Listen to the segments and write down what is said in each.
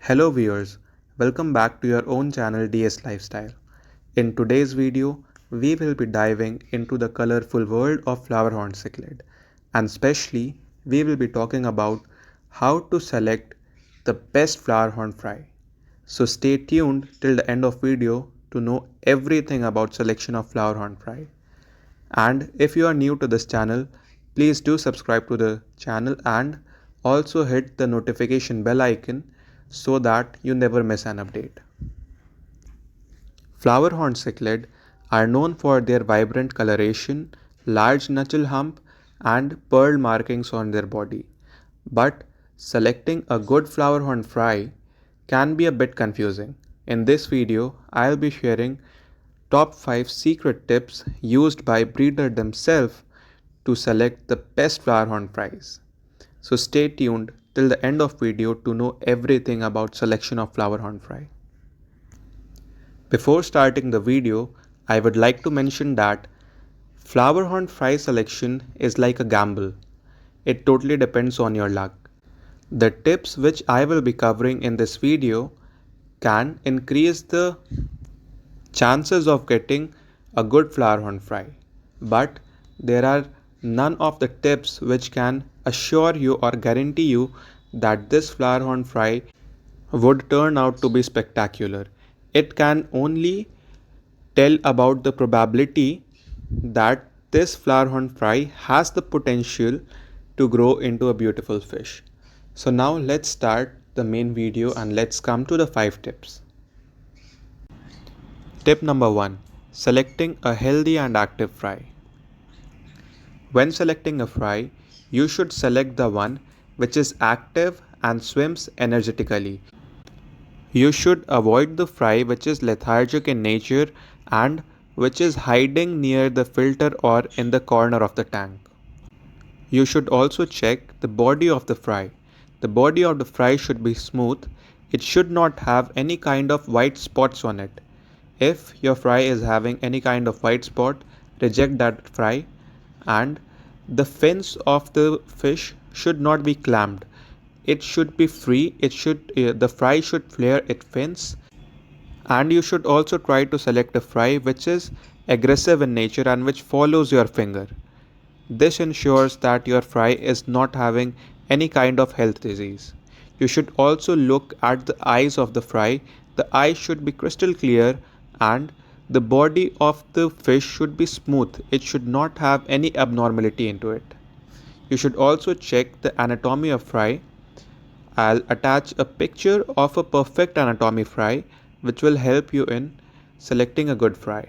Hello viewers, welcome back to your own channel DS Lifestyle. In today's video, we will be diving into the colorful world of Flowerhorn cichlid, and especially we will be talking about how to select the best Flowerhorn fry. So stay tuned till the end of video to know everything about selection of Flowerhorn fry. And if you are new to this channel, please do subscribe to the channel and also hit the notification bell icon so that you never miss an update. Flowerhorn cichlid are known for their vibrant coloration, large knuckle hump, and pearl markings on their body. But selecting a good flowerhorn fry can be a bit confusing. In this video, I'll be sharing top 5 secret tips used by breeders themselves to select the best flowerhorn fries. So stay tuned till the end of video to know everything about selection of flowerhorn fry. Before starting the video, I would like to mention that flowerhorn fry selection is like a gamble. It totally depends on your luck. The tips which I will be covering in this video can increase the chances of getting a good flowerhorn fry, but there are none of the tips which can assure you or guarantee you that this flowerhorn fry would turn out to be spectacular. It can only tell about the probability that this flowerhorn fry has the potential to grow into a beautiful fish. So now let's start the main video and let's come to the 5 tips. Tip number 1. Selecting a healthy and active fry. When selecting a fry, you should select the one which is active and swims energetically. You should avoid the fry which is lethargic in nature and which is hiding near the filter or in the corner of the tank. You should also check the body of the fry. The body of the fry should be smooth. It should not have any kind of white spots on it. If your fry is having any kind of white spot, reject that fry. And the fins of the fish should not be clamped. It should be free. The fry should flare its fins. And you should also try to select a fry which is aggressive in nature and which follows your finger. This ensures that your fry is not having any kind of health disease. You should also look at the eyes of the fry. The eyes should be crystal clear and the body of the fish should be smooth. It should not have any abnormality into it. You should also check the anatomy of fry. I'll attach a picture of a perfect anatomy fry which will help you in selecting a good fry.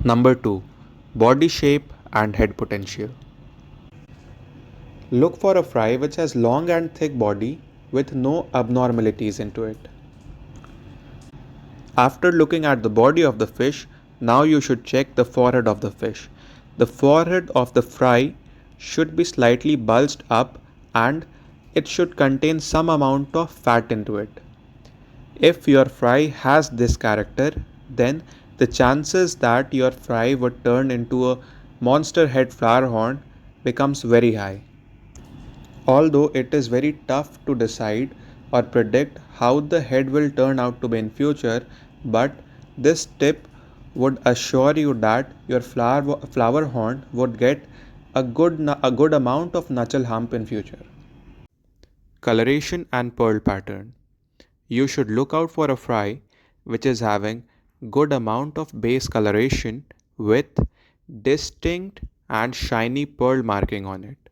Number 2. Body shape and head potential. Look for a fry which has long and thick body with no abnormalities into it. After looking at the body of the fish, now you should check the forehead of the fish. The forehead of the fry should be slightly bulged up and it should contain some amount of fat into it. If your fry has this character, then the chances that your fry would turn into a monster head flowerhorn becomes very high. Although it is very tough to decide or predict how the head will turn out to be in future, but this tip would assure you that your flowerhorn would get a good amount of knuckle hump in future. Coloration and pearl pattern. You should look out for a fry which is having good amount of base coloration with distinct and shiny pearl marking on it.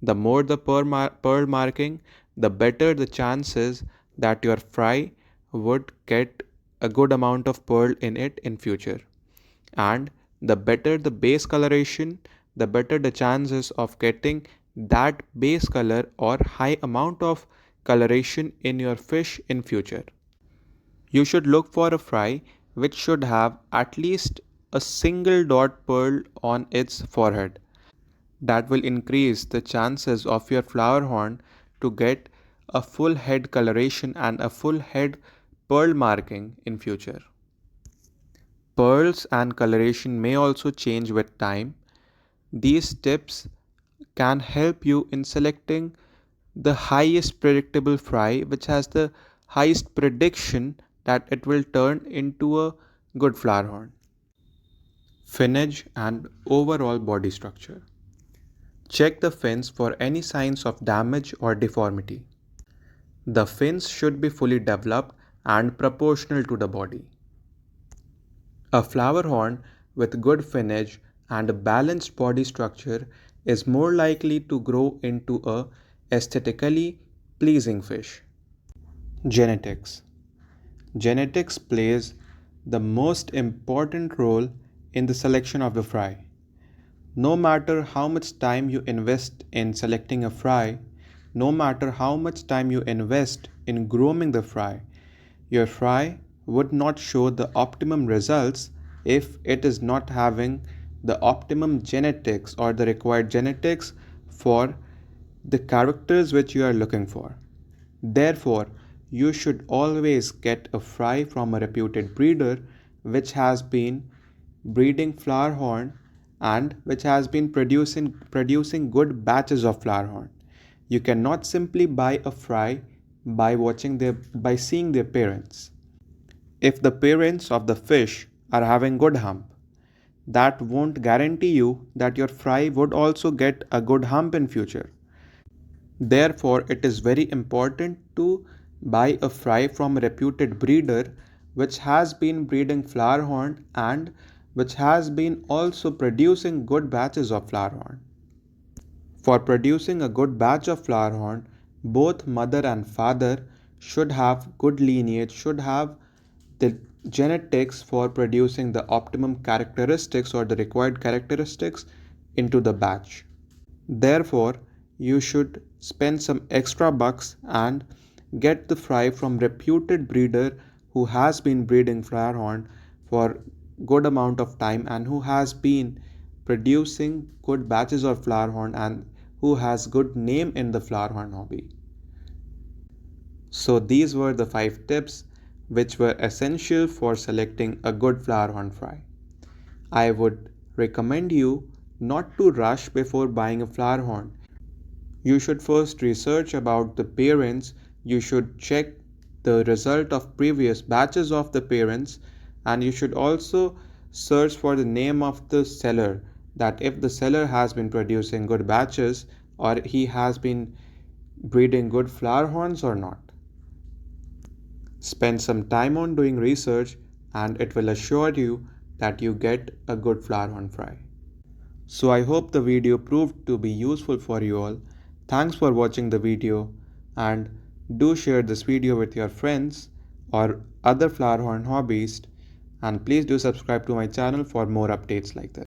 The more the pearl marking, the better the chances that your fry would get a good amount of pearl in it in future. And the better the base coloration, the better the chances of getting that base color or high amount of coloration in your fish in future. You should look for a fry which should have at least a single dot pearl on its forehead. That will increase the chances of your flowerhorn to get a full head coloration and a full head pearl marking in future. Pearls and coloration may also change with time. These tips can help you in selecting the highest predictable fry which has the highest prediction that it will turn into a good flowerhorn. Finnage and overall body structure. Check the fins for any signs of damage or deformity. The fins should be fully developed and proportional to the body. A flower horn with good finnage and a balanced body structure is more likely to grow into a aesthetically pleasing fish. Genetics. Genetics plays the most important role in the selection of the fry. No matter how much time you invest in selecting a fry, no matter how much time you invest in grooming the fry, your fry would not show the optimum results if it is not having the optimum genetics or the required genetics for the characters which you are looking for. Therefore, you should always get a fry from a reputed breeder which has been breeding flowerhorn and which has been producing good batches of flowerhorn. You cannot simply buy a fry by seeing their parents. If the parents of the fish are having good hump, that won't guarantee you that your fry would also get a good hump in future. Therefore, it is very important to buy a fry from a reputed breeder which has been breeding flowerhorn and which has been also producing good batches of flowerhorn. For producing a good batch of flowerhorn, both mother and father should have good lineage, should have the genetics for producing the optimum characteristics or the required characteristics into the batch. Therefore, you should spend some extra bucks and get the fry from reputed breeder who has been breeding flowerhorn for good amount of time and who has been producing good batches of flowerhorn and who has good name in the flowerhorn hobby. So these were the 5 tips which were essential for selecting a good flowerhorn fry. I would recommend you not to rush before buying a flowerhorn. You should first research about the parents, you should check the result of previous batches of the parents, and you should also search for the name of the seller, that if the seller has been producing good batches or he has been breeding good flower horns or not. Spend some time on doing research and it will assure you that you get a good flower horn fry. So I hope the video proved to be useful for you all. Thanks for watching the video and do share this video with your friends or other flower horn hobbyists, and please do subscribe to my channel for more updates like this.